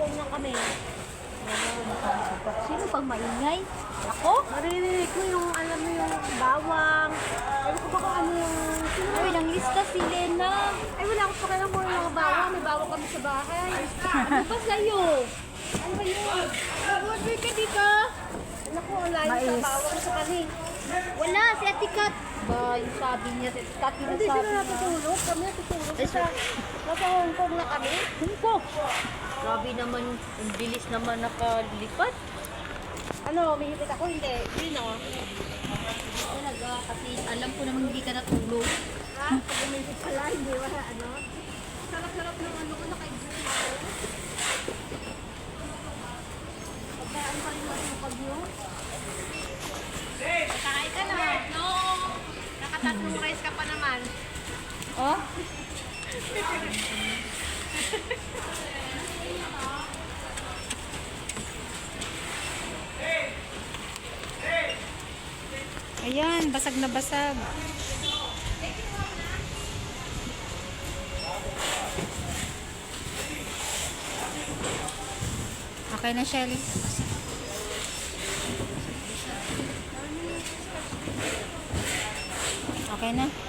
Nagsusuong lang kami. Sino pang maingay? Ako? Maririnig ko yung, alam mo yung bawang. Ewan ko ba kung ano yung... Uy, nang lista si Lena. Ay, wala akong pakialam mo yung mga bawang. May bawang kami sa bahay. Ano ba sa'yo? Ano ba yun? Mag-order ka dito. Naku, layo sa Mais. bawang sa kanin. Wala, si Ate Kat. Ba, yung sabi niya, si Ate Kat, yung Hindi sabi sila niya. natutulog. Kami natutulog. Ay, Sa, nasa Hong Kong na kami. Hungkok. Grabe naman, ang bilis naman nakalilipat. Ano, may hipit ako? Hindi. Hindi no. Talaga, kasi alam ko naman hindi ka natulog. Ha? Pag umipit pala, hindi wala ano. Sarap-sarap ng ano ko naka-exist ako. Pagkaan pa rin natin yung pag-yun. Kakain ka na. No. Nakatatlong rice ka pa naman. Oh? Ayan, basag na basag. Okay na, Shelly. Okay na.